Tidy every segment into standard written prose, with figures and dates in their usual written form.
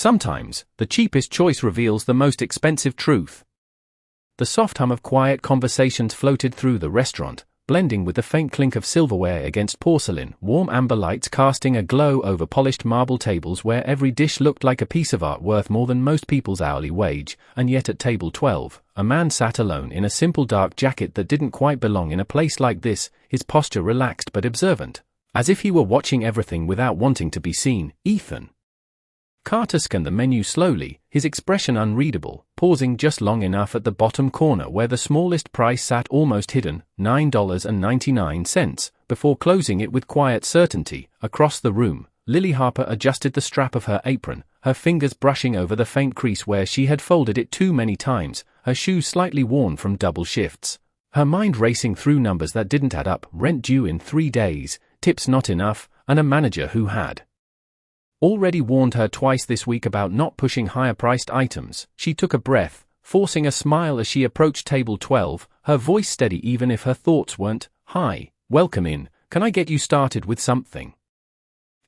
Sometimes, the cheapest choice reveals the most expensive truth. The soft hum of quiet conversations floated through the restaurant, blending with the faint clink of silverware against porcelain, warm amber lights casting a glow over polished marble tables where every dish looked like a piece of art worth more than most people's hourly wage, and yet at table 12, a man sat alone in a simple dark jacket that didn't quite belong in a place like this, his posture relaxed but observant, as if he were watching everything without wanting to be seen. Ethan Carter scanned the menu slowly, his expression unreadable, pausing just long enough at the bottom corner where the smallest price sat almost hidden, $9.99, before closing it with quiet certainty. Across the room, Lily Harper adjusted the strap of her apron, her fingers brushing over the faint crease where she had folded it too many times, her shoes slightly worn from double shifts. Her mind racing through numbers that didn't add up, rent due in 3 days, tips not enough, and a manager who had already warned her twice this week about not pushing higher-priced items. She took a breath, forcing a smile as she approached table 12, her voice steady even if her thoughts weren't. "Hi, welcome in, can I get you started with something?"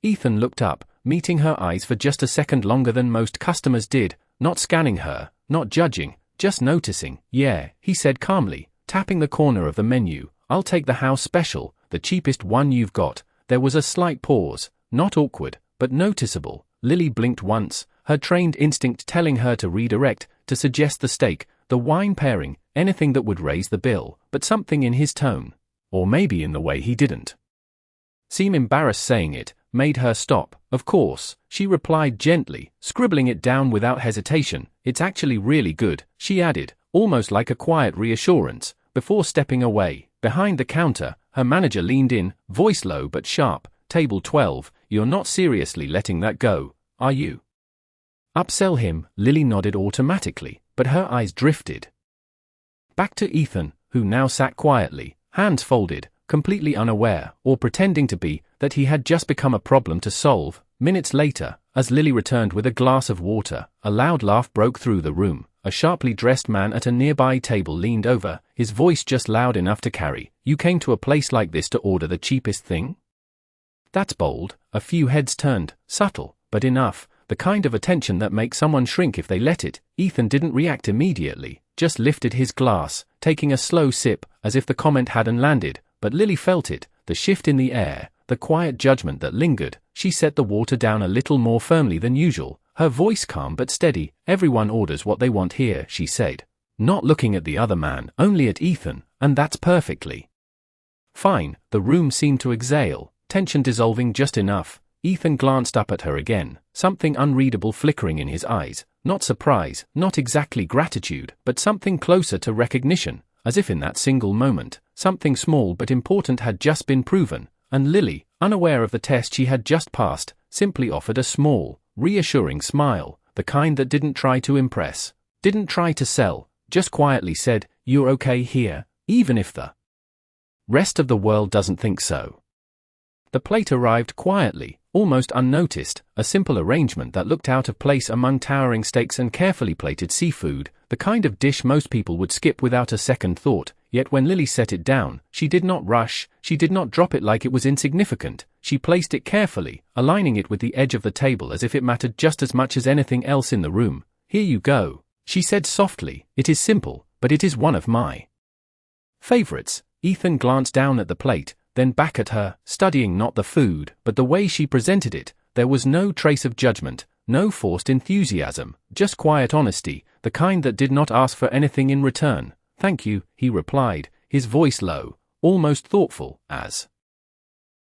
Ethan looked up, meeting her eyes for just a second longer than most customers did, not scanning her, not judging, just noticing. "Yeah," he said calmly, tapping the corner of the menu, "I'll take the house special, the cheapest one you've got." There was a slight pause, not awkward, but noticeable. Lily blinked once, her trained instinct telling her to redirect, to suggest the steak, the wine pairing, anything that would raise the bill, but something in his tone, or maybe in the way he didn't seem embarrassed saying it, made her stop. "Of course," she replied gently, scribbling it down without hesitation. "It's actually really good," she added, almost like a quiet reassurance, before stepping away. Behind the counter, her manager leaned in, voice low but sharp. "Table 12, you're not seriously letting that go, are you?" "Upsell him," Lily nodded automatically, but her eyes drifted back to Ethan, who now sat quietly, hands folded, completely unaware, or pretending to be, that he had just become a problem to solve. Minutes later, as Lily returned with a glass of water, a loud laugh broke through the room. A sharply dressed man at a nearby table leaned over, his voice just loud enough to carry. "You came to a place like this to order the cheapest thing? That's bold." A few heads turned, subtle, but enough, the kind of attention that makes someone shrink if they let it. Ethan didn't react immediately, just lifted his glass, taking a slow sip, as if the comment hadn't landed, but Lily felt it, the shift in the air, the quiet judgment that lingered. She set the water down a little more firmly than usual, her voice calm but steady. "Everyone orders what they want here," she said, not looking at the other man, only at Ethan, "and that's perfectly fine." The room seemed to exhale, tension dissolving just enough. Ethan glanced up at her again, something unreadable flickering in his eyes, not surprise, not exactly gratitude, but something closer to recognition, as if in that single moment, something small but important had just been proven, and Lily, unaware of the test she had just passed, simply offered a small, reassuring smile, the kind that didn't try to impress, didn't try to sell, just quietly said, "You're okay here, even if the rest of the world doesn't think so." The plate arrived quietly, almost unnoticed, a simple arrangement that looked out of place among towering steaks and carefully plated seafood, the kind of dish most people would skip without a second thought. Yet when Lily set it down, she did not rush, she did not drop it like it was insignificant. She placed it carefully, aligning it with the edge of the table as if it mattered just as much as anything else in the room. "Here you go," she said softly. "It is simple, but it is one of my favorites." Ethan glanced down at the plate, then back at her, studying not the food, but the way she presented it. There was no trace of judgment, no forced enthusiasm, just quiet honesty, the kind that did not ask for anything in return. "Thank you," he replied, his voice low, almost thoughtful. As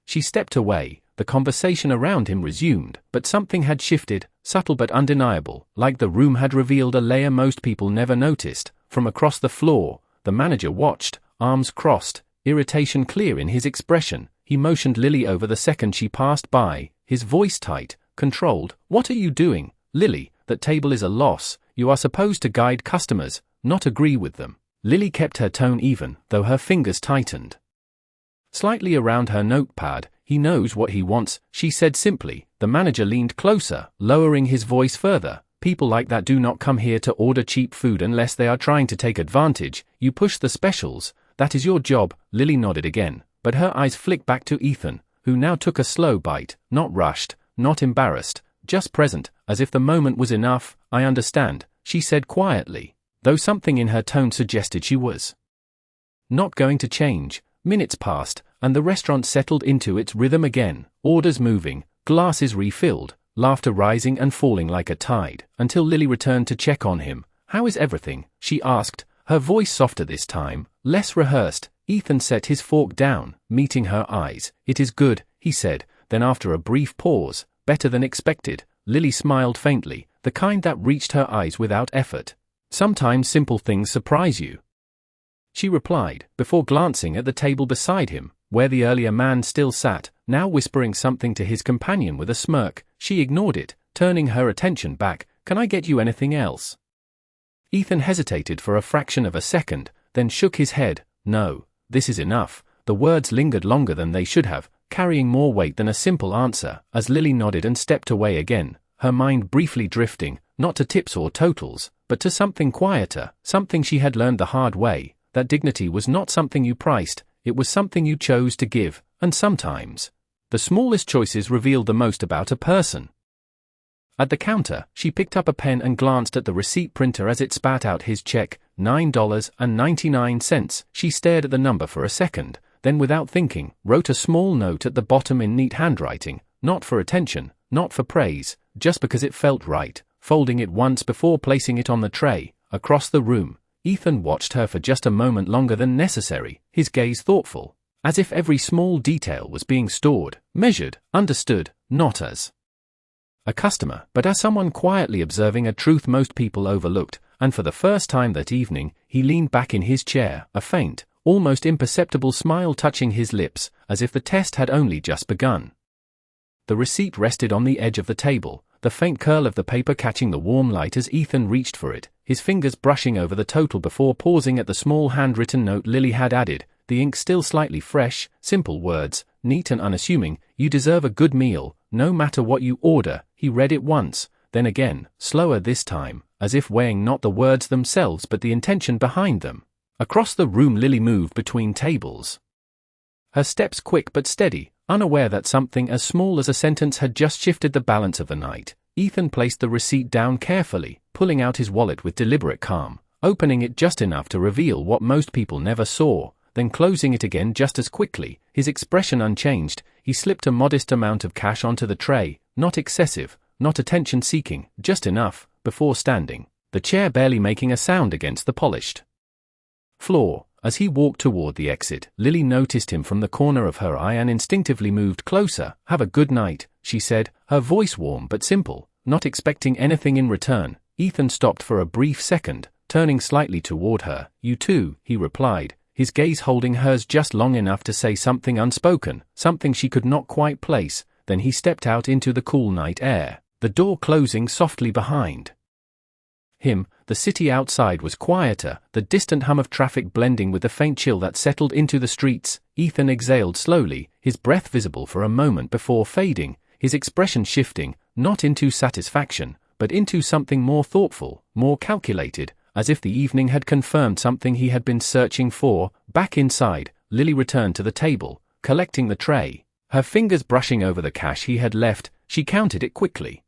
she stepped away, the conversation around him resumed, but something had shifted, subtle but undeniable, like the room had revealed a layer most people never noticed. From across the floor, the manager watched, arms crossed, irritation clear in his expression. He motioned Lily over the second she passed by, his voice tight, controlled. "What are you doing, Lily? That table is a loss. You are supposed to guide customers, not agree with them." Lily kept her tone even, though her fingers tightened slightly around her notepad. "He knows what he wants," she said simply. The manager leaned closer, lowering his voice further. "People like that do not come here to order cheap food unless they are trying to take advantage. You push the specials. That is your job." Lily nodded again, but her eyes flicked back to Ethan, who now took a slow bite, not rushed, not embarrassed, just present, as if the moment was enough. "I understand," she said quietly, though something in her tone suggested she was not going to change. Minutes passed, and the restaurant settled into its rhythm again, orders moving, glasses refilled, laughter rising and falling like a tide, until Lily returned to check on him. "How is everything?" she asked, her voice softer this time, less rehearsed. Ethan set his fork down, meeting her eyes. "It is good," he said, then after a brief pause, "better than expected." Lily smiled faintly, the kind that reached her eyes without effort. "Sometimes simple things surprise you," she replied, before glancing at the table beside him, where the earlier man still sat, now whispering something to his companion with a smirk. She ignored it, turning her attention back. "Can I get you anything else?" Ethan hesitated for a fraction of a second, then shook his head. "No, this is enough." The words lingered longer than they should have, carrying more weight than a simple answer, as Lily nodded and stepped away again, her mind briefly drifting, not to tips or totals, but to something quieter, something she had learned the hard way, that dignity was not something you priced, it was something you chose to give, and sometimes the smallest choices revealed the most about a person. At the counter, she picked up a pen and glanced at the receipt printer as it spat out his check, $9.99. She stared at the number for a second, then without thinking, wrote a small note at the bottom in neat handwriting, not for attention, not for praise, just because it felt right, folding it once before placing it on the tray. Across the room, Ethan watched her for just a moment longer than necessary, his gaze thoughtful, as if every small detail was being stored, measured, understood, not as a customer, but as someone quietly observing a truth most people overlooked. And for the first time that evening, he leaned back in his chair, a faint, almost imperceptible smile touching his lips, as if the test had only just begun. The receipt rested on the edge of the table, the faint curl of the paper catching the warm light as Ethan reached for it, his fingers brushing over the total before pausing at the small handwritten note Lily had added, the ink still slightly fresh, simple words, neat and unassuming. "You deserve a good meal, no matter what you order." He read it once, then again, slower this time, as if weighing not the words themselves but the intention behind them. Across the room Lily moved between tables, her steps quick but steady, unaware that something as small as a sentence had just shifted the balance of the night. Ethan placed the receipt down carefully, pulling out his wallet with deliberate calm, opening it just enough to reveal what most people never saw, then closing it again just as quickly, his expression unchanged. He slipped a modest amount of cash onto the tray, not excessive, not attention-seeking, just enough, before standing, the chair barely making a sound against the polished floor. As he walked toward the exit, Lily noticed him from the corner of her eye and instinctively moved closer. "Have a good night," she said, her voice warm but simple, not expecting anything in return. Ethan stopped for a brief second, turning slightly toward her. "You too," he replied, his gaze holding hers just long enough to say something unspoken, something she could not quite place. Then he stepped out into the cool night air, the door closing softly behind him. The city outside was quieter, the distant hum of traffic blending with the faint chill that settled into the streets. Ethan exhaled slowly, his breath visible for a moment before fading, his expression shifting, not into satisfaction, but into something more thoughtful, more calculated, as if the evening had confirmed something he had been searching for. Back inside, Lily returned to the table, collecting the tray, her fingers brushing over the cash he had left. She counted it quickly,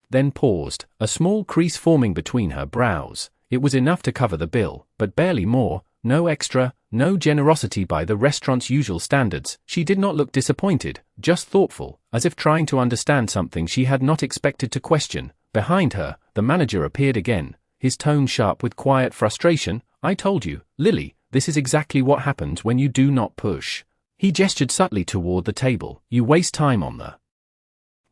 then paused, a small crease forming between her brows. It was enough to cover the bill, but barely more. No extra, no generosity by the restaurant's usual standards. She did not look disappointed, just thoughtful, as if trying to understand something she had not expected to question. Behind her, the manager appeared again, his tone sharp with quiet frustration. "I told you, Lily, this is exactly what happens when you do not push." He gestured subtly toward the table. "You waste time on the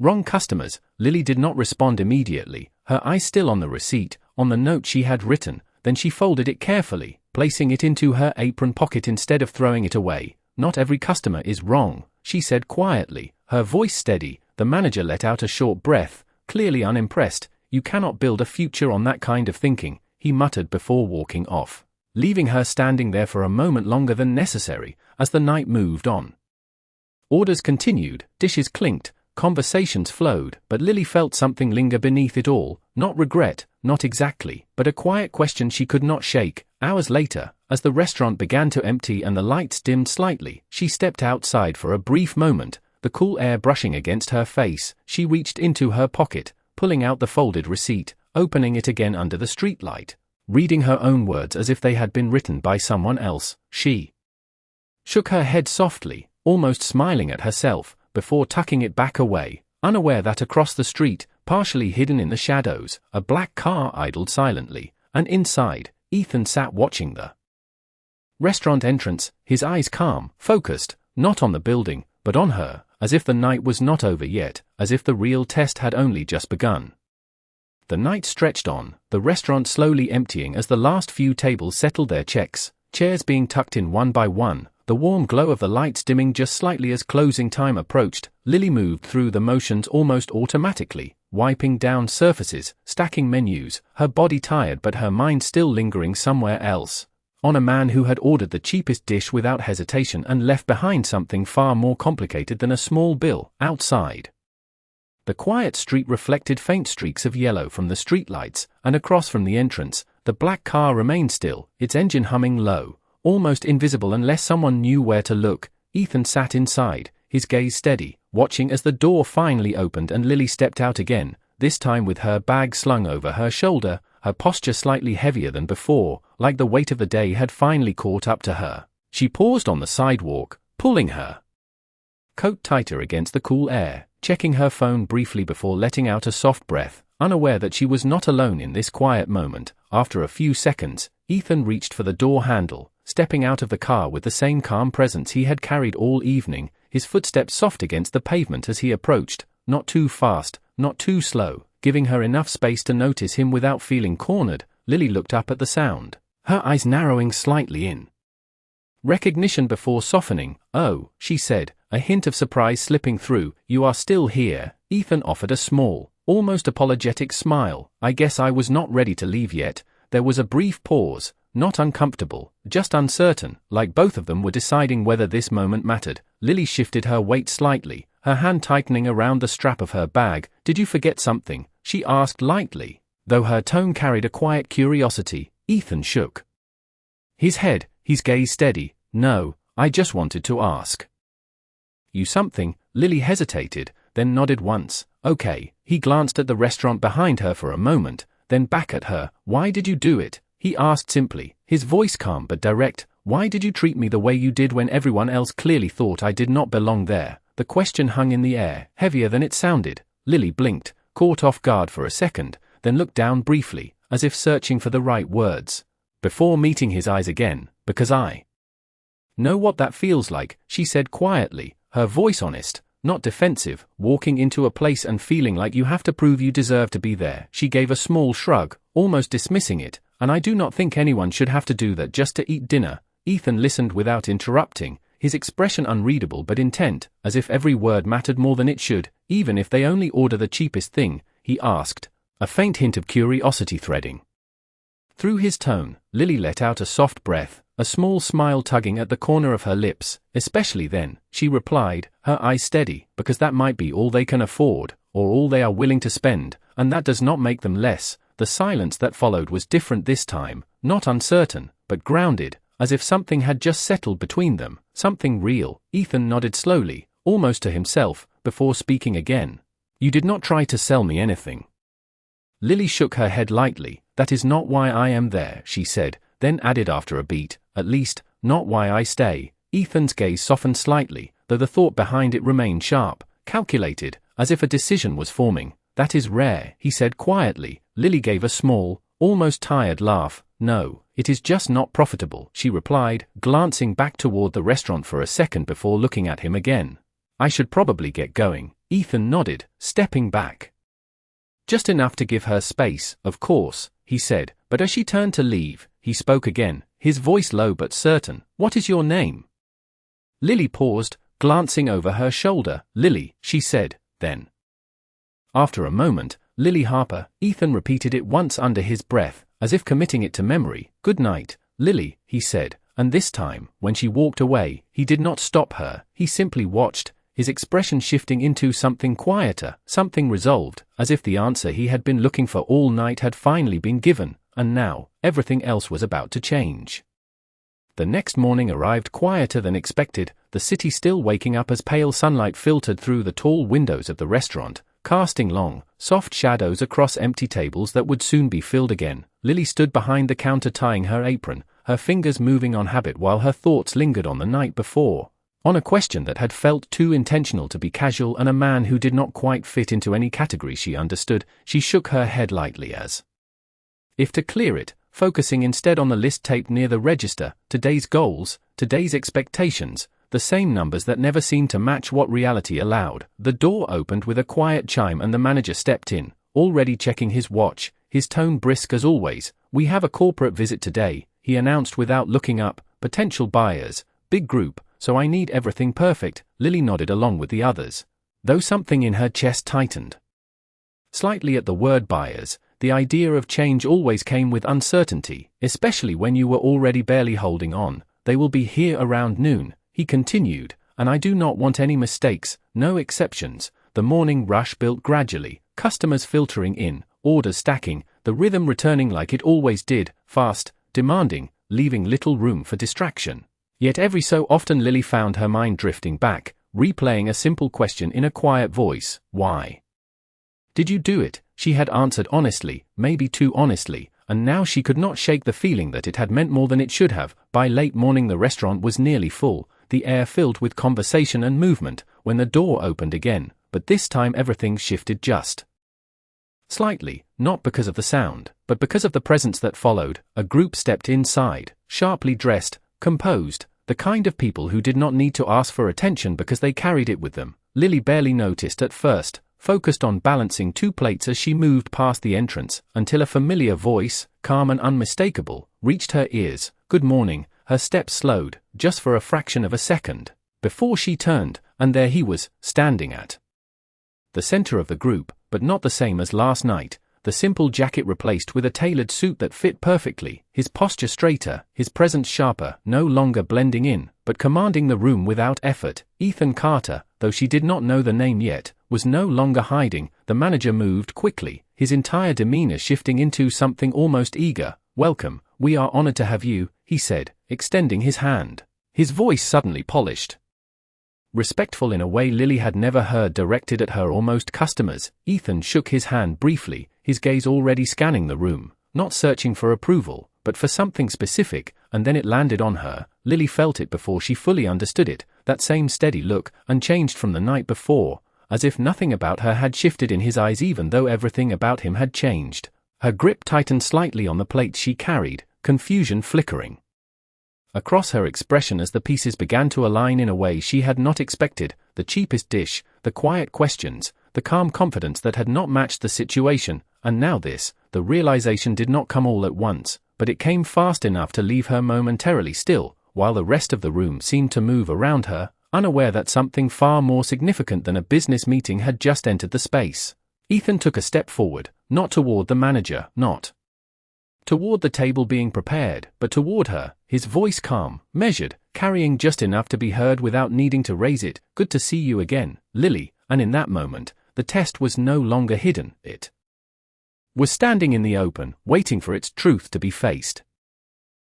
wrong customers." Lily did not respond immediately, her eyes still on the receipt, on the note she had written. Then she folded it carefully, placing it into her apron pocket instead of throwing it away. "Not every customer is wrong," she said quietly, her voice steady. The manager let out a short breath, clearly unimpressed. "You cannot build a future on that kind of thinking," he muttered before walking off, leaving her standing there for a moment longer than necessary. As the night moved on, orders continued, dishes clinked, conversations flowed, but Lily felt something linger beneath it all, not regret, not exactly, but a quiet question she could not shake. Hours later, as the restaurant began to empty and the lights dimmed slightly, she stepped outside for a brief moment, the cool air brushing against her face. She reached into her pocket, pulling out the folded receipt, opening it again under the streetlight. Reading her own words as if they had been written by someone else, she shook her head softly, almost smiling at herself, before tucking it back away, unaware that across the street, partially hidden in the shadows, a black car idled silently, and inside, Ethan sat watching the restaurant entrance, his eyes calm, focused, not on the building, but on her, as if the night was not over yet, as if the real test had only just begun. The night stretched on, the restaurant slowly emptying as the last few tables settled their checks, chairs being tucked in one by one, the warm glow of the lights dimming just slightly as closing time approached. Lily moved through the motions almost automatically, wiping down surfaces, stacking menus, her body tired but her mind still lingering somewhere else, on a man who had ordered the cheapest dish without hesitation and left behind something far more complicated than a small bill. Outside, the quiet street reflected faint streaks of yellow from the streetlights, and across from the entrance, the black car remained still, its engine humming low, almost invisible unless someone knew where to look. Ethan sat inside, his gaze steady, watching as the door finally opened and Lily stepped out again, this time with her bag slung over her shoulder, her posture slightly heavier than before, like the weight of the day had finally caught up to her. She paused on the sidewalk, pulling her coat tighter against the cool air, checking her phone briefly before letting out a soft breath, unaware that she was not alone in this quiet moment. After a few seconds, Ethan reached for the door handle, stepping out of the car with the same calm presence he had carried all evening, his footsteps soft against the pavement as he approached, not too fast, not too slow, giving her enough space to notice him without feeling cornered. Lily looked up at the sound, her eyes narrowing slightly in recognition before softening. "Oh," she said, a hint of surprise slipping through. "You are still here." Ethan offered a small, almost apologetic smile. "I guess I was not ready to leave yet." There was a brief pause, not uncomfortable, just uncertain, like both of them were deciding whether this moment mattered. Lily shifted her weight slightly, her hand tightening around the strap of her bag. "Did you forget something?" she asked lightly, though her tone carried a quiet curiosity. Ethan shook his head, his gaze steady. "No, I just wanted to ask you something." Lily hesitated, then nodded once. "Okay." He glanced at the restaurant behind her for a moment, then back at her. "Why did you do it?" he asked simply, his voice calm but direct. "Why did you treat me the way you did when everyone else clearly thought I did not belong there?" The question hung in the air, heavier than it sounded. Lily blinked, caught off guard for a second, then looked down briefly, as if searching for the right words, before meeting his eyes again. "Because I know what that feels like," she said quietly, her voice honest, not defensive. "Walking into a place and feeling like you have to prove you deserve to be there." She gave a small shrug, almost dismissing it. "And I do not think anyone should have to do that just to eat dinner." Ethan listened without interrupting, his expression unreadable but intent, as if every word mattered more than it should. "Even if they only order the cheapest thing?" he asked, a faint hint of curiosity threading through his tone. Lily let out a soft breath, a small smile tugging at the corner of her lips. "Especially then," she replied, her eyes steady, "because that might be all they can afford, or all they are willing to spend, and that does not make them less." The silence that followed was different this time, not uncertain, but grounded, as if something had just settled between them, something real. Ethan nodded slowly, almost to himself, before speaking again. "You did not try to sell me anything." Lily shook her head lightly. "That is not why I am there," she said, then added after a beat, "At least, not why I stay." Ethan's gaze softened slightly, though the thought behind it remained sharp, calculated, as if a decision was forming. "That is rare," he said quietly. Lily gave a small, almost tired laugh. "No, it is just not profitable," she replied, glancing back toward the restaurant for a second before looking at him again. "I should probably get going." Ethan nodded, stepping back just enough to give her space. "Of course," he said, but as she turned to leave, he spoke again, his voice low but certain. "What is your name?" Lily paused, glancing over her shoulder. "Lily," she said, then, after a moment, "Lily Harper." Ethan repeated it once under his breath, as if committing it to memory. "Good night, Lily," he said, and this time, when she walked away, he did not stop her, he simply watched, his expression shifting into something quieter, something resolved, as if the answer he had been looking for all night had finally been given, and now, everything else was about to change. The next morning arrived quieter than expected, the city still waking up as pale sunlight filtered through the tall windows of the restaurant. casting long, soft shadows across empty tables that would soon be filled again. Lily stood behind the counter tying her apron, her fingers moving on habit while her thoughts lingered on the night before. On a question that had felt too intentional to be casual and a man who did not quite fit into any category she understood. She shook her head lightly as if to clear it, focusing instead on the list taped near the register, today's goals, today's expectations, the same numbers that never seemed to match what reality allowed. The door opened with a quiet chime and the manager stepped in, already checking his watch, his tone brisk as always. "We have a corporate visit today," he announced without looking up. "Potential buyers, big group, so I need everything perfect." Lily nodded along with the others, though something in her chest tightened slightly at the word buyers. The idea of change always came with uncertainty, especially when you were already barely holding on. "They will be here around noon," he continued, "and I do not want any mistakes, no exceptions." The morning rush built gradually, customers filtering in, orders stacking, the rhythm returning like it always did, fast, demanding, leaving little room for distraction. Yet every so often Lily found her mind drifting back, replaying a simple question in a quiet voice: "Why did you do it?" She had answered honestly, maybe too honestly, and now she could not shake the feeling that it had meant more than it should have. By late morning the restaurant was nearly full, the air filled with conversation and movement, when the door opened again, but this time everything shifted just slightly, not because of the sound, but because of the presence that followed. A group stepped inside, sharply dressed, composed, the kind of people who did not need to ask for attention because they carried it with them. Lily barely noticed at first, focused on balancing two plates as she moved past the entrance, until a familiar voice, calm and unmistakable, reached her ears. "Good morning." Her steps slowed, just for a fraction of a second, before she turned, and there he was, standing at the center of the group, but not the same as last night. The simple jacket replaced with a tailored suit that fit perfectly, his posture straighter, his presence sharper, no longer blending in, but commanding the room without effort. Ethan Carter, though she did not know the name yet, was no longer hiding. The manager moved quickly, his entire demeanor shifting into something almost eager. "Welcome, we are honored to have you," he said, extending his hand. His voice suddenly polished, respectful in a way Lily had never heard directed at her almost customers. Ethan shook his hand briefly, his gaze already scanning the room, not searching for approval, but for something specific, and then it landed on her. Lily felt it before she fully understood it, that same steady look, unchanged from the night before, as if nothing about her had shifted in his eyes even though everything about him had changed. Her grip tightened slightly on the plate she carried, confusion flickering across her expression as the pieces began to align in a way she had not expected. The cheapest dish, the quiet questions, the calm confidence that had not matched the situation, and now this. The realization did not come all at once, but it came fast enough to leave her momentarily still, while the rest of the room seemed to move around her, unaware that something far more significant than a business meeting had just entered the space. Ethan took a step forward, not toward the manager, not toward the table being prepared, but toward her, his voice calm, measured, carrying just enough to be heard without needing to raise it. "Good to see you again, Lily." And in that moment, the test was no longer hidden, it was standing in the open, waiting for its truth to be faced.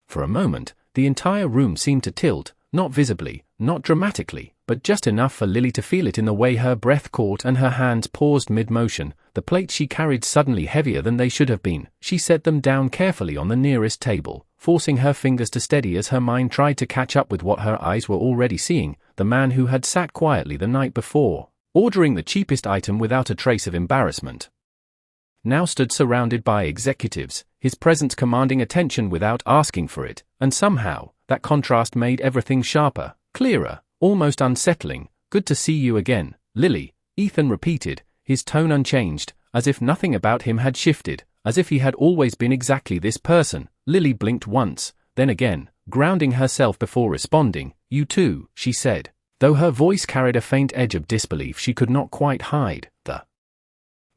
For a moment, the entire room seemed to tilt, not visibly, not dramatically, but just enough for Lily to feel it in the way her breath caught and her hands paused mid-motion. The plates she carried suddenly heavier than they should have been. She set them down carefully on the nearest table, forcing her fingers to steady as her mind tried to catch up with what her eyes were already seeing. The man who had sat quietly the night before, ordering the cheapest item without a trace of embarrassment, now stood surrounded by executives, his presence commanding attention without asking for it, and somehow, that contrast made everything sharper, clearer, almost unsettling. "Good to see you again, Lily," Ethan repeated, his tone unchanged, as if nothing about him had shifted, as if he had always been exactly this person. Lily blinked once, then again, grounding herself before responding. "You too," she said, though her voice carried a faint edge of disbelief she could not quite hide. The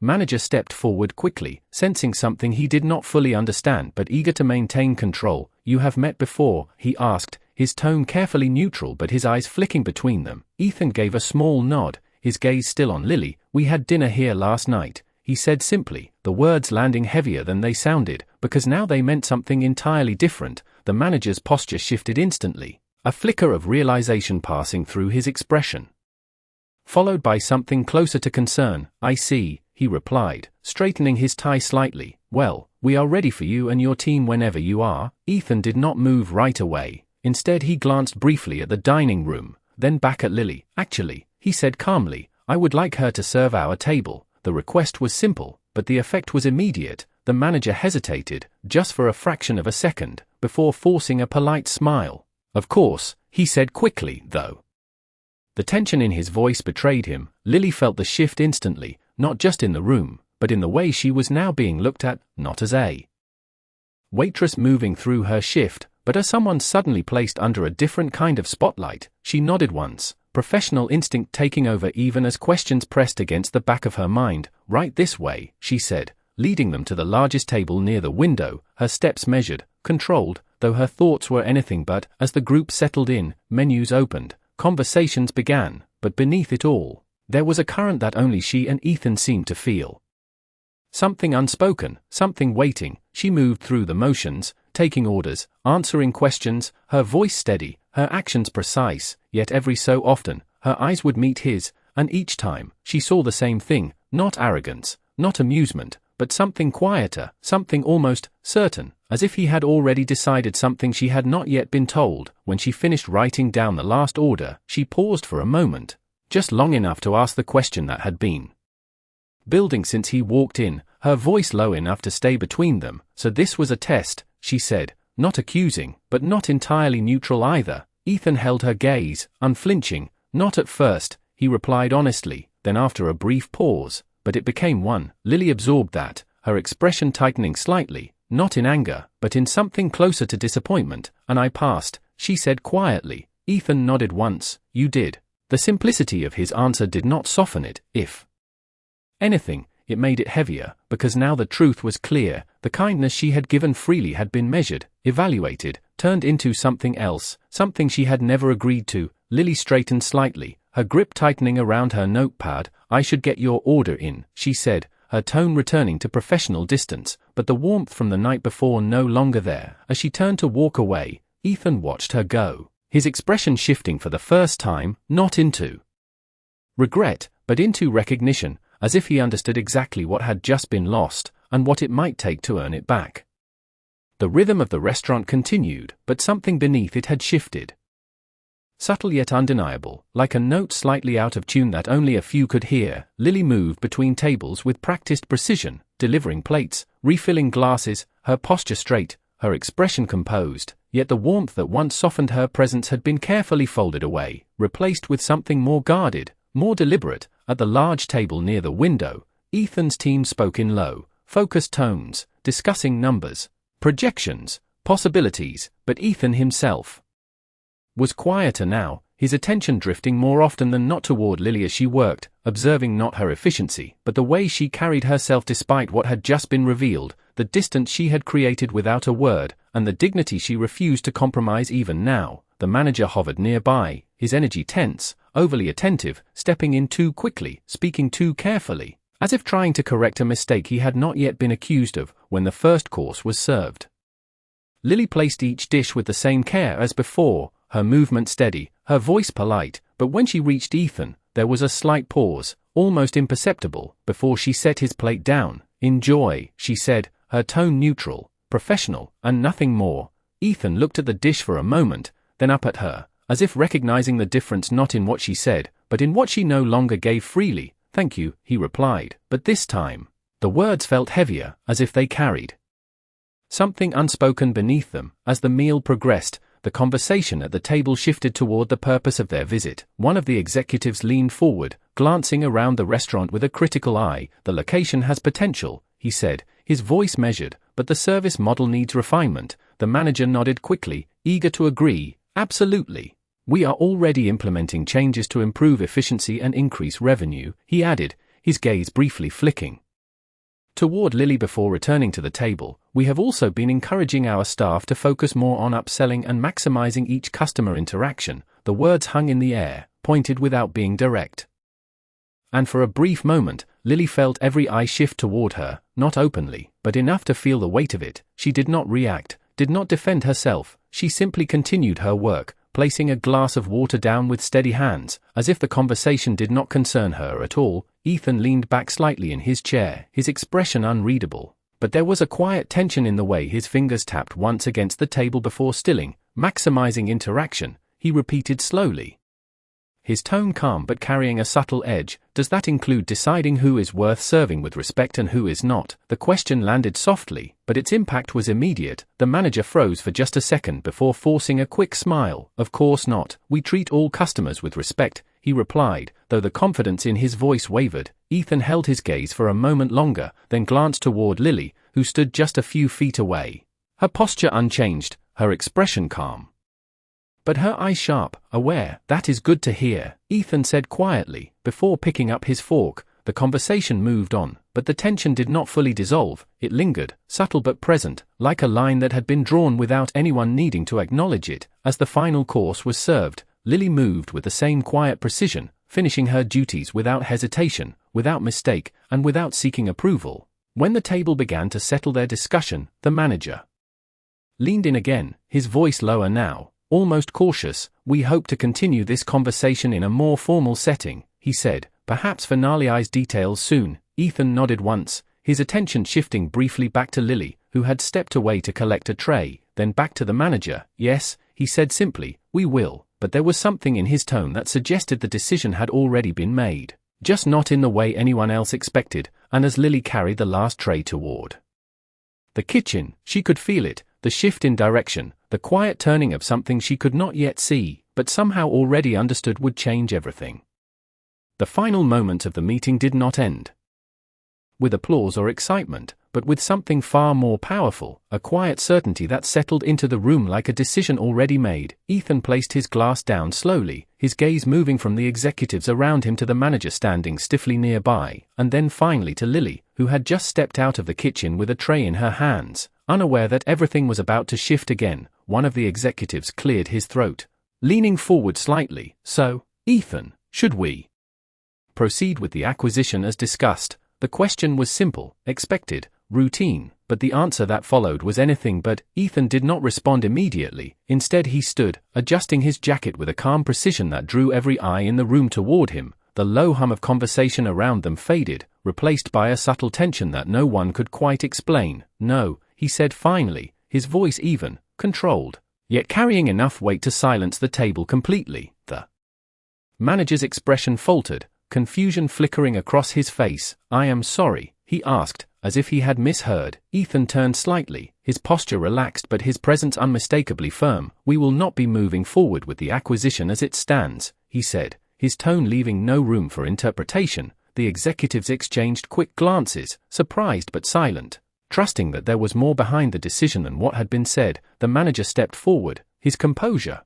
manager stepped forward quickly, sensing something he did not fully understand but eager to maintain control. "You have met before?" he asked, his tone carefully neutral but his eyes flicking between them. Ethan gave a small nod, his gaze still on Lily. "We had dinner here last night," he said simply, the words landing heavier than they sounded, because now they meant something entirely different. The manager's posture shifted instantly, a flicker of realization passing through his expression. followed by something closer to concern. "I see," he replied, straightening his tie slightly. "Well, we are ready for you and your team whenever you are." Ethan did not move right away. Instead, he glanced briefly at the dining room, then back at Lily. "Actually," he said calmly, "I would like her to serve our table." The request was simple, but the effect was immediate. The manager hesitated, just for a fraction of a second, before forcing a polite smile. "Of course," he said quickly, though. The tension in his voice betrayed him. Lily felt the shift instantly, not just in the room, but in the way she was now being looked at, not as a waitress moving through her shift, but as someone suddenly placed under a different kind of spotlight. She nodded once, professional instinct taking over even as questions pressed against the back of her mind. "Right this way," she said, leading them to the largest table near the window, her steps measured, controlled, though her thoughts were anything but. As the group settled in, menus opened, conversations began, but beneath it all, there was a current that only she and Ethan seemed to feel. Something unspoken, something waiting. She moved through the motions, taking orders, answering questions, her voice steady, her actions precise, yet every so often, her eyes would meet his, and each time, she saw the same thing, not arrogance, not amusement, but something quieter, something almost certain, as if he had already decided something she had not yet been told. When she finished writing down the last order, she paused for a moment, just long enough to ask the question that had been building since he walked in, her voice low enough to stay between them. "So this was a test," she said, not accusing, but not entirely neutral either. Ethan held her gaze, unflinching. "Not at first," he replied honestly, then after a brief pause, "but it became one." Lily absorbed that, her expression tightening slightly, not in anger, but in something closer to disappointment. "And I passed," she said quietly. Ethan nodded once. "You did." The simplicity of his answer did not soften it. If anything, it made it heavier, because now the truth was clear. The kindness she had given freely had been measured, evaluated, turned into something else, something she had never agreed to. Lily straightened slightly, her grip tightening around her notepad. "I should get your order in," she said, her tone returning to professional distance, but the warmth from the night before no longer there. As she turned to walk away, Ethan watched her go, his expression shifting for the first time, not into regret, but into recognition, as if he understood exactly what had just been lost, and what it might take to earn it back. The rhythm of the restaurant continued, but something beneath it had shifted. Subtle yet undeniable, like a note slightly out of tune that only a few could hear. Lily moved between tables with practiced precision, delivering plates, refilling glasses, her posture straight, her expression composed, yet the warmth that once softened her presence had been carefully folded away, replaced with something more guarded, more deliberate. At the large table near the window, Ethan's team spoke in low, focused tones, discussing numbers, projections, possibilities, but Ethan himself was quieter now, his attention drifting more often than not toward Lily as she worked, observing not her efficiency, but the way she carried herself despite what had just been revealed, the distance she had created without a word, and the dignity she refused to compromise even now. The manager hovered nearby, his energy tense, overly attentive, stepping in too quickly, speaking too carefully, as if trying to correct a mistake he had not yet been accused of. When the first course was served, Lily placed each dish with the same care as before, her movement steady, her voice polite, but when she reached Ethan, there was a slight pause, almost imperceptible, before she set his plate down. "Enjoy," she said, her tone neutral, professional, and nothing more. Ethan looked at the dish for a moment, then up at her, as if recognizing the difference not in what she said, but in what she no longer gave freely. "Thank you," he replied, but this time, the words felt heavier, as if they carried something unspoken beneath them. As the meal progressed, the conversation at the table shifted toward the purpose of their visit. One of the executives leaned forward, glancing around the restaurant with a critical eye. "The location has potential," he said, his voice measured, "but the service model needs refinement." The manager nodded quickly, eager to agree. "Absolutely. We are already implementing changes to improve efficiency and increase revenue," he added, his gaze briefly flicking toward Lily before returning to the table. "We have also been encouraging our staff to focus more on upselling and maximizing each customer interaction." The words hung in the air, pointed without being direct. And for a brief moment, Lily felt every eye shift toward her, not openly, but enough to feel the weight of it. She did not react, did not defend herself, she simply continued her work, placing a glass of water down with steady hands, as if the conversation did not concern her at all. Ethan leaned back slightly in his chair, his expression unreadable. But there was a quiet tension in the way his fingers tapped once against the table before stilling, maximizing interaction. He repeated slowly, his tone calm but carrying a subtle edge, "Does that include deciding who is worth serving with respect and who is not?" The question landed softly, but its impact was immediate. The manager froze for just a second before forcing a quick smile. "Of course not. We treat all customers with respect," he replied, though the confidence in his voice wavered. Ethan held his gaze for a moment longer, then glanced toward Lily, who stood just a few feet away. Her posture unchanged, her expression calm, but her eyes sharp, aware. "That is good to hear," Ethan said quietly, before picking up his fork. The conversation moved on, but the tension did not fully dissolve. It lingered, subtle but present, like a line that had been drawn without anyone needing to acknowledge it. As the final course was served, Lily moved with the same quiet precision, finishing her duties without hesitation, without mistake, and without seeking approval. When the table began to settle their discussion, the manager leaned in again, his voice lower now, almost cautious. "We hope to continue this conversation in a more formal setting," he said, "perhaps finalize details soon." Ethan nodded once, his attention shifting briefly back to Lily, who had stepped away to collect a tray, then back to the manager. "Yes," he said simply, "we will," but there was something in his tone that suggested the decision had already been made, just not in the way anyone else expected. And as Lily carried the last tray toward the kitchen, she could feel it, the shift in direction, the quiet turning of something she could not yet see, but somehow already understood would change everything. The final moment of the meeting did not end with applause or excitement, but with something far more powerful, a quiet certainty that settled into the room like a decision already made. Ethan placed his glass down slowly, his gaze moving from the executives around him to the manager standing stiffly nearby, and then finally to Lily, who had just stepped out of the kitchen with a tray in her hands. Unaware that everything was about to shift again, one of the executives cleared his throat, leaning forward slightly. "So, Ethan, should we proceed with the acquisition as discussed?" The question was simple, expected, routine, but the answer that followed was anything but. Ethan did not respond immediately. Instead he stood, adjusting his jacket with a calm precision that drew every eye in the room toward him. The low hum of conversation around them faded, replaced by a subtle tension that no one could quite explain. "No," he said finally, his voice even, controlled, yet carrying enough weight to silence the table completely. The manager's expression faltered, confusion flickering across his face. "I am sorry," he asked, as if he had misheard. Ethan turned slightly, his posture relaxed but his presence unmistakably firm. "We will not be moving forward with the acquisition as it stands," he said, his tone leaving no room for interpretation. The executives exchanged quick glances, surprised but silent, trusting that there was more behind the decision than what had been said. The manager stepped forward, his composure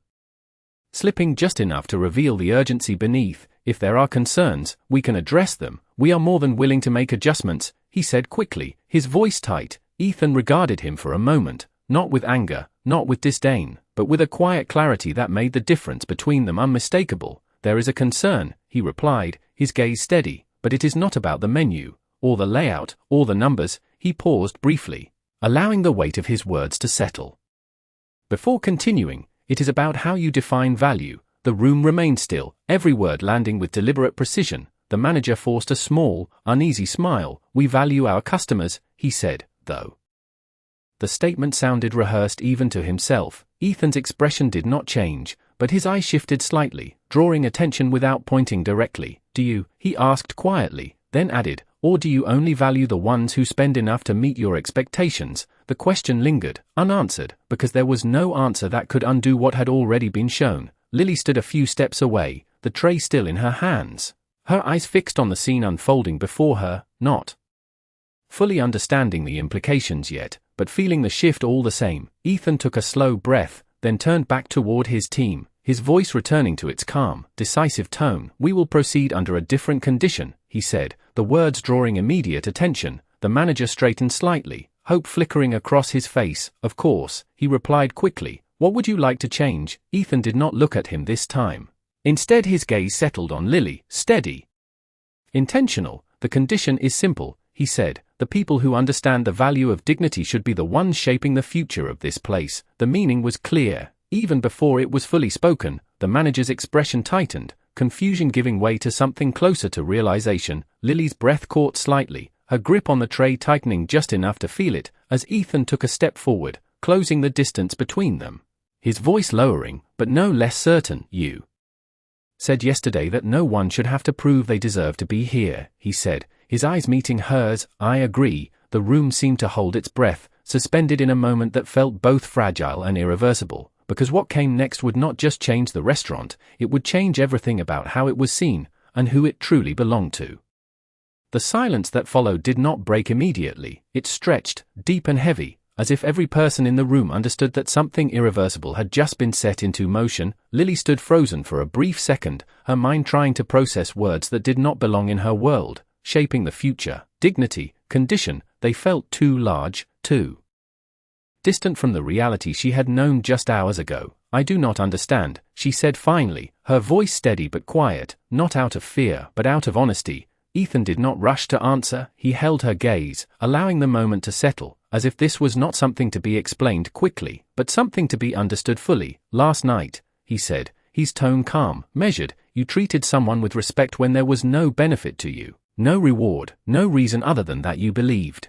slipping just enough to reveal the urgency beneath. "If there are concerns, we can address them. We are more than willing to make adjustments," he said quickly, his voice tight. Ethan regarded him for a moment, not with anger, not with disdain, but with a quiet clarity that made the difference between them unmistakable. "There is a concern," he replied, his gaze steady, "but it is not about the menu, or the layout, or the numbers." He paused briefly, allowing the weight of his words to settle before continuing. "It is about how you define value." The room remained still, every word landing with deliberate precision. The manager forced a small, uneasy smile. "We value our customers," he said, though the statement sounded rehearsed even to himself. Ethan's expression did not change, but his eyes shifted slightly, drawing attention without pointing directly. "Do you?" he asked quietly, then added, "or do you only value the ones who spend enough to meet your expectations?" The question lingered, unanswered, because there was no answer that could undo what had already been shown. Lily stood a few steps away, the tray still in her hands, her eyes fixed on the scene unfolding before her, not fully understanding the implications yet, but feeling the shift all the same. Ethan took a slow breath, then turned back toward his team, his voice returning to its calm, decisive tone. "We will proceed under a different condition," he said, the words drawing immediate attention. The manager straightened slightly, hope flickering across his face. "Of course," he replied quickly. "What would you like to change?" Ethan did not look at him this time. Instead his gaze settled on Lily, steady, intentional. "The condition is simple," he said. "The people who understand the value of dignity should be the ones shaping the future of this place." The meaning was clear. Even before it was fully spoken, the manager's expression tightened, confusion giving way to something closer to realization. Lily's breath caught slightly, her grip on the tray tightening just enough to feel it, as Ethan took a step forward, closing the distance between them. His voice lowering, but no less certain. "You said yesterday that no one should have to prove they deserve to be here," he said, his eyes meeting hers. "I agree." The room seemed to hold its breath, suspended in a moment that felt both fragile and irreversible, because what came next would not just change the restaurant, it would change everything about how it was seen, and who it truly belonged to. The silence that followed did not break immediately. It stretched, deep and heavy, as if every person in the room understood that something irreversible had just been set into motion. Lily stood frozen for a brief second, her mind trying to process words that did not belong in her world, shaping the future, dignity, condition. They felt too large, too distant from the reality she had known just hours ago. "I do not understand," she said finally, her voice steady but quiet, not out of fear but out of honesty. Ethan did not rush to answer. He held her gaze, allowing the moment to settle, as if this was not something to be explained quickly, but something to be understood fully. "Last night," he said, his tone calm, measured, "you treated someone with respect when there was no benefit to you, no reward, no reason other than that you believed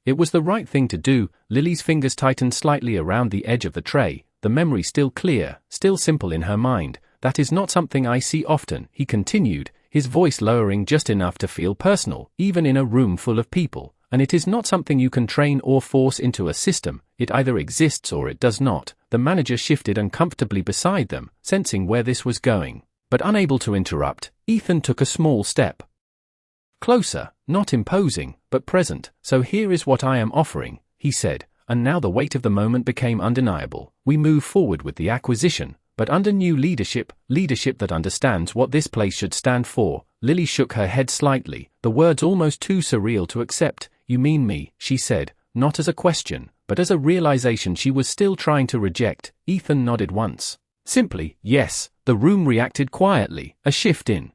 it was the right thing to do." Lily's fingers tightened slightly around the edge of the tray, the memory still clear, still simple in her mind. "That is not something I see often," he continued, his voice lowering just enough to feel personal, "even in a room full of people. And it is not something you can train or force into a system. It either exists or it does not." The manager shifted uncomfortably beside them, sensing where this was going. But unable to interrupt, Ethan took a small step closer, not imposing, but present. "So here is what I am offering," he said, and now the weight of the moment became undeniable. "We move forward with the acquisition, but under new leadership that understands what this place should stand for." Lily shook her head slightly, the words almost too surreal to accept. "You mean me?" she said, not as a question, but as a realization she was still trying to reject. Ethan nodded once. Simply, yes. The room reacted quietly, a shift in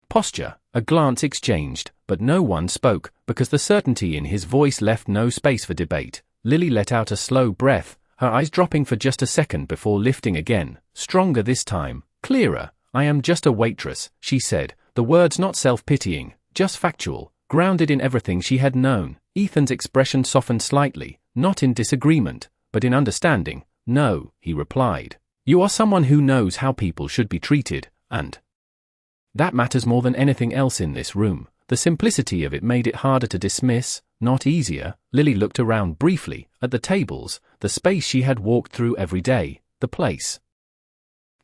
posture, a glance exchanged, but no one spoke, because the certainty in his voice left no space for debate. Lily let out a slow breath, her eyes dropping for just a second before lifting again, stronger this time, clearer. "I am just a waitress," she said, the words not self-pitying, just factual, grounded in everything she had known. Ethan's expression softened slightly, not in disagreement, but in understanding. "No," he replied. "You are someone who knows how people should be treated, and that matters more than anything else in this room." The simplicity of it made it harder to dismiss, not easier. Lily looked around briefly, at the tables, the space she had walked through every day, the place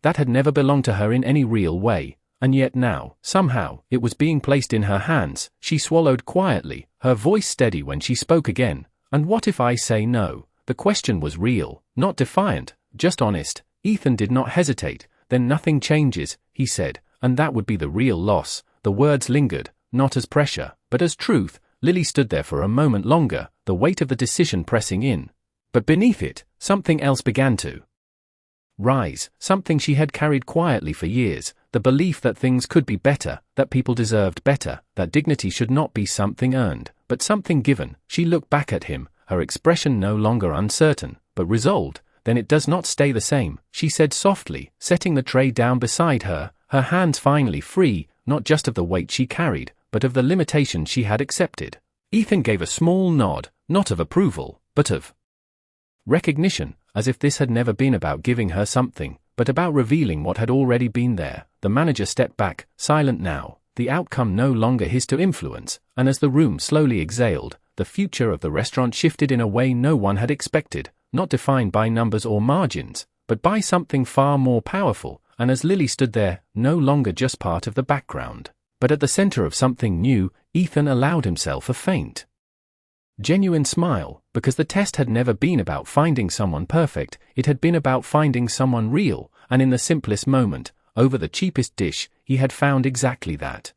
that had never belonged to her in any real way, and yet now, somehow, it was being placed in her hands. She swallowed quietly, her voice steady when she spoke again. "And what if I say no?" The question was real, not defiant, just honest. Ethan did not hesitate. "Then nothing changes," he said, "and that would be the real loss." The words lingered, not as pressure, but as truth. Lily stood there for a moment longer, the weight of the decision pressing in. But beneath it, something else began to rise, something she had carried quietly for years, the belief that things could be better, that people deserved better, that dignity should not be something earned, but something given. She looked back at him, her expression no longer uncertain, but resolved. "Then it does not stay the same," she said softly, setting the tray down beside her, her hands finally free, not just of the weight she carried, but of the limitation she had accepted. Ethan gave a small nod, not of approval, but of recognition, as if this had never been about giving her something, but about revealing what had already been there. The manager stepped back, silent now, the outcome no longer his to influence, and as the room slowly exhaled, the future of the restaurant shifted in a way no one had expected, not defined by numbers or margins, but by something far more powerful. And as Lily stood there, no longer just part of the background, but at the center of something new, Ethan allowed himself a faint, genuine smile, because the test had never been about finding someone perfect, it had been about finding someone real, and in the simplest moment, over the cheapest dish, he had found exactly that.